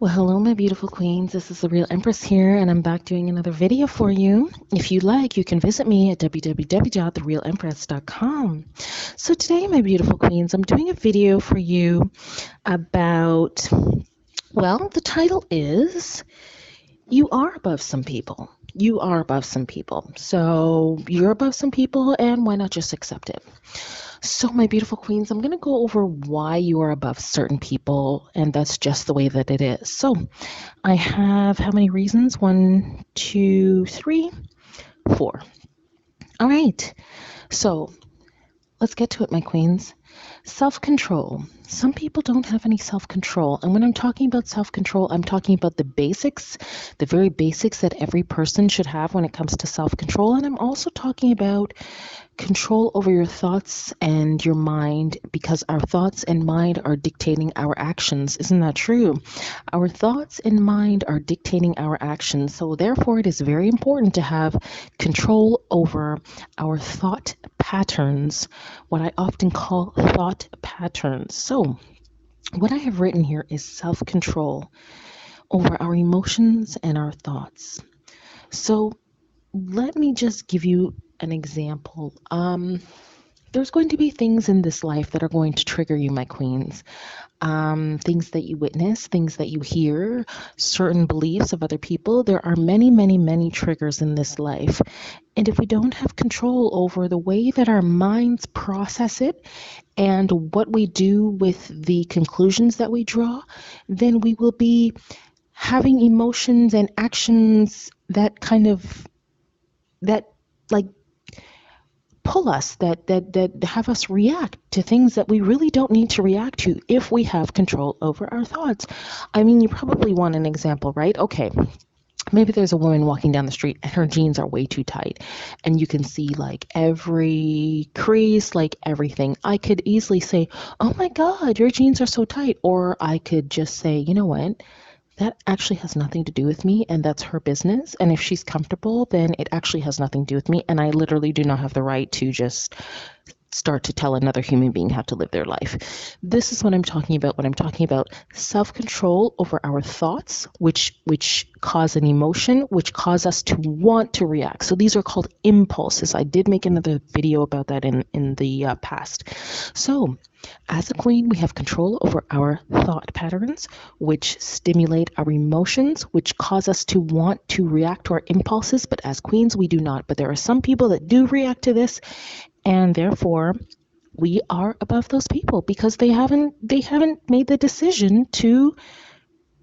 Well, hello, my beautiful queens. This is the Real Empress here, and I'm back doing another video for you. If you like, you can visit me at www.therealempress.com. So today, my beautiful queens, I'm doing a video for you about, well, the title is You Are Above Some People. You are above some people. So you're above some people, and why not just accept it? So, my beautiful queens, I'm going to go over why you are above certain people, and that's just the way that it is. So, I have how many reasons? 1, 2, 3, 4. All right. So, let's get to it, my queens. Self-control. Some people don't have any self-control. And when I'm talking about self-control, I'm talking about the basics, the very basics that every person should have when it comes to self-control. And I'm also talking about control over your thoughts and your mind, because our thoughts and mind are dictating our actions. Isn't that true? Our thoughts and mind are dictating our actions. So therefore, it is very important to have control over our thought patterns, what I often call thought patterns. So what I have written here is self-control over our emotions and our thoughts. So let me just give you an example. There's going to be things in this life that are going to trigger you, my queens. Things that you witness, things that you hear, certain beliefs of other people. There are many, many, many triggers in this life. And if we don't have control over the way that our minds process it and what we do with the conclusions that we draw, then we will be having emotions and actions that like pull us, that have us react to things that we really don't need to react to if we have control over our thoughts. I mean, you probably want an example, right? Okay, maybe there's a woman walking down the street and her jeans are way too tight, and you can see like every crease, like everything. I could easily say, oh my God, your jeans are so tight. Or I could just say, you know what? That actually has nothing to do with me, and that's her business. And if she's comfortable, then it actually has nothing to do with me. And I literally do not have the right to just start to tell another human being how to live their life. This is what I'm talking about when I'm talking about self-control over our thoughts, which cause an emotion, which cause us to want to react. So these are called impulses. I did make another video about that in the past. So as a queen, we have control over our thought patterns, which stimulate our emotions, which cause us to want to react to our impulses. But as queens, we do not. But there are some people that do react to this, and therefore we are above those people because they haven't made the decision to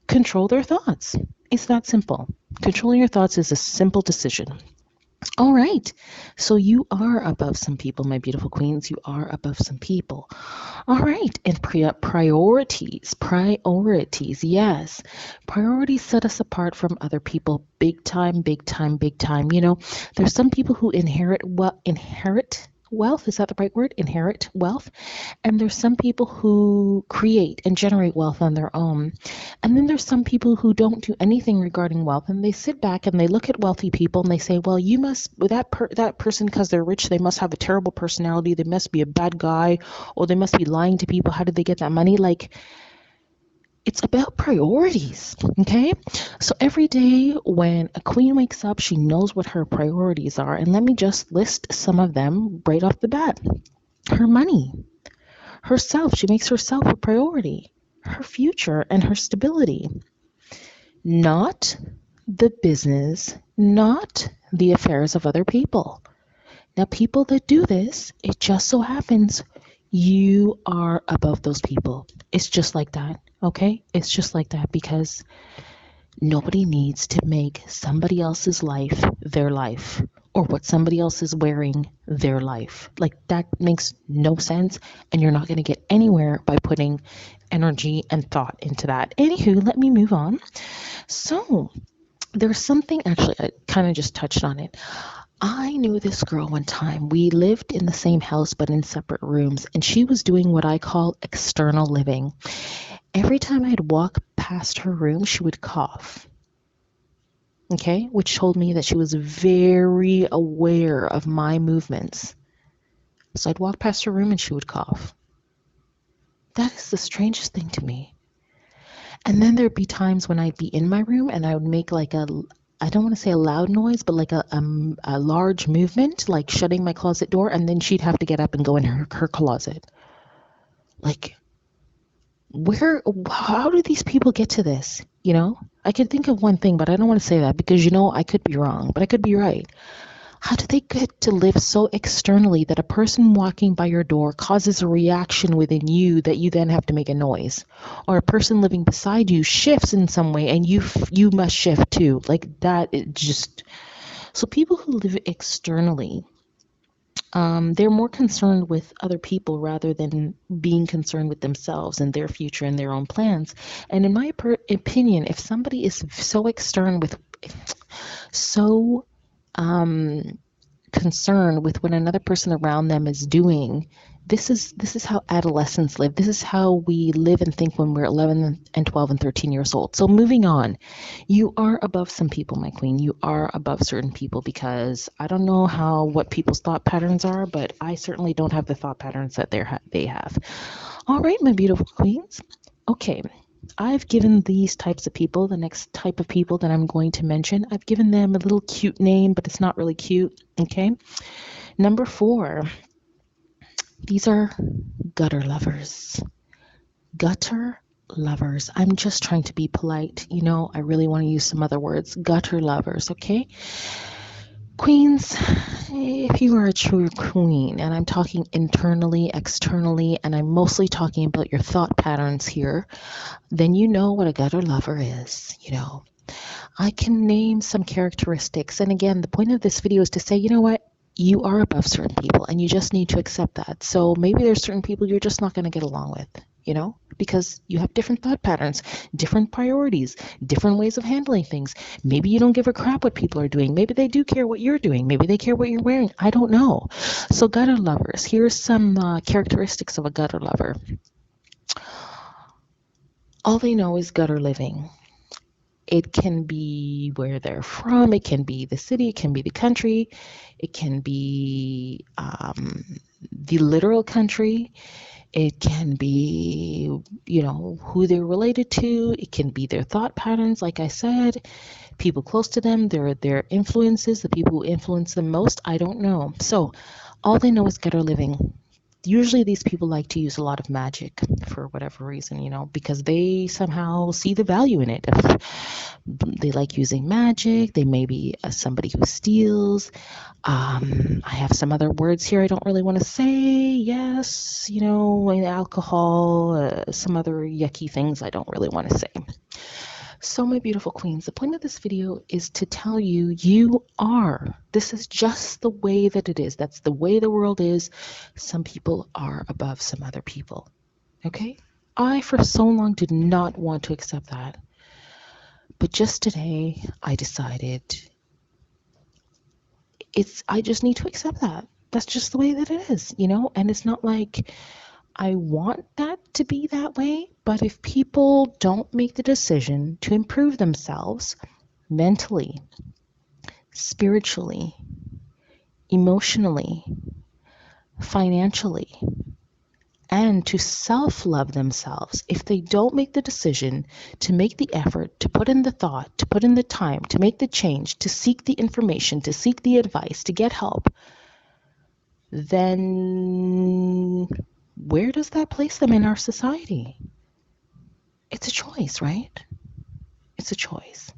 control their thoughts. It's that simple. Controlling your thoughts is a simple decision. All right. So you are above some people, my beautiful queens. You are above some people. All right. And priorities. Priorities. Yes. Priorities set us apart from other people. Big time, big time, big time. You know, there's some people who inherit wealth. Is that the right word? Inherit wealth. And there's some people who create and generate wealth on their own. And then there's some people who don't do anything regarding wealth, and they sit back and they look at wealthy people and they say, well, you must, that person, because they're rich, they must have a terrible personality. They must be a bad guy, or they must be lying to people. How did they get that money? Like, it's about priorities, okay? So every day when a queen wakes up, she knows what her priorities are. And let me just list some of them right off the bat. Her money, herself, she makes herself a priority. Her future and her stability. Not the business, not the affairs of other people. Now, people that do this, it just so happens you are above those people. It's just like that, okay? It's just like that because nobody needs to make somebody else's life their life, or what somebody else is wearing their life. Like, that makes no sense, and you're not going to get anywhere by putting energy and thought into that. Anywho, let me move on. So there's something, actually, I kind of just touched on it. I knew this girl one time. We lived in the same house but in separate rooms, and she was doing what I call external living. Every time I'd walk past her room, she would cough. Okay, which told me that she was very aware of my movements. So I'd walk past her room and she would cough. That is the strangest thing to me. And then there'd be times when I'd be in my room and I would make like I don't want to say a loud noise, but like a large movement, like shutting my closet door, and then she'd have to get up and go in her closet. Like, how do these people get to this? I could think of one thing, but I don't want to say that because, I could be wrong, but I could be right. How do they get to live so externally that a person walking by your door causes a reaction within you that you then have to make a noise? Or a person living beside you shifts in some way and you must shift too. Like that, it just. So people who live externally, they're more concerned with other people rather than being concerned with themselves and their future and their own plans. And in my opinion, if somebody is so concerned with what another person around them is doing, this is how adolescents live. This is how we live and think when we're 11 and 12 and 13 years old. So moving on, you are above some people, my queen. You are above certain people because I don't know what people's thought patterns are, but I certainly don't have the thought patterns that they have. All right, my beautiful queens. Okay, I've given these types of people, the next type of people that I'm going to mention, I've given them a little cute name, but it's not really cute. Okay. Number 4, these are gutter lovers. Gutter lovers. I'm just trying to be polite. I really want to use some other words. Gutter lovers. Okay. Queens, if you are a true queen, and I'm talking internally, externally, and I'm mostly talking about your thought patterns here, then you know what a gutter lover is. I can name some characteristics. And again, the point of this video is to say, you know what? You are above certain people and you just need to accept that. So maybe there's certain people you're just not going to get along with, because you have different thought patterns, different priorities, different ways of handling things. Maybe you don't give a crap what people are doing. Maybe they do care what you're doing. Maybe they care what you're wearing. I don't know. So gutter lovers, here's some characteristics of a gutter lover. All they know is gutter living. It can be where they're from. It can be the city. It can be the country. It can be the literal country. It can be, who they're related to. It can be their thought patterns, like I said, people close to them, their influences, the people who influence them most. I don't know. So all they know is gutter living. Usually these people like to use a lot of magic for whatever reason, because they somehow see the value in it. They like using magic. They may be somebody who steals. I have some other words here I don't really want to say. Yes, alcohol, some other yucky things I don't really want to say. So my beautiful queens, the point of this video is to tell you, this is just the way that it is. That's the way the world is. Some people are above some other people. Okay? I, for so long, did not want to accept that. But just today, I decided I just need to accept that. That's just the way that it is, and it's not like I want that to be that way, but if people don't make the decision to improve themselves mentally, spiritually, emotionally, financially, and to self-love themselves, if they don't make the decision to make the effort, to put in the thought, to put in the time, to make the change, to seek the information, to seek the advice, to get help, then where does that place them in our society? It's a choice, right? It's a choice.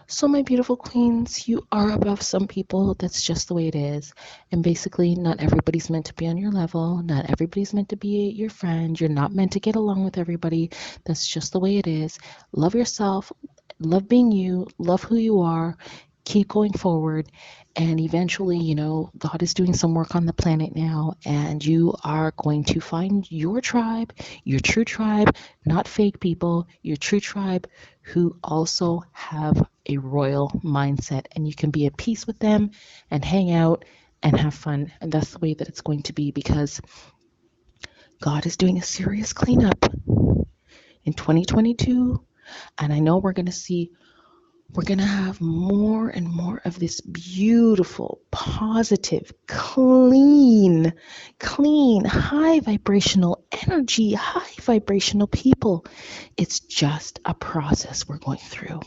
So my beautiful queens, you are above some people. That's just the way it is. And basically, not everybody's meant to be on your level. Not everybody's meant to be your friend. You're not meant to get along with everybody. That's just the way it is. Love yourself. Love being you. Love who you are. Keep going forward. And eventually, God is doing some work on the planet now, and you are going to find your tribe, your true tribe, not fake people, your true tribe who also have a royal mindset, and you can be at peace with them and hang out and have fun. And that's the way that it's going to be, because God is doing a serious cleanup in 2022. And I know we're going to see We're going to have more and more of this beautiful, positive, clean, high vibrational energy, high vibrational people. It's just a process we're going through.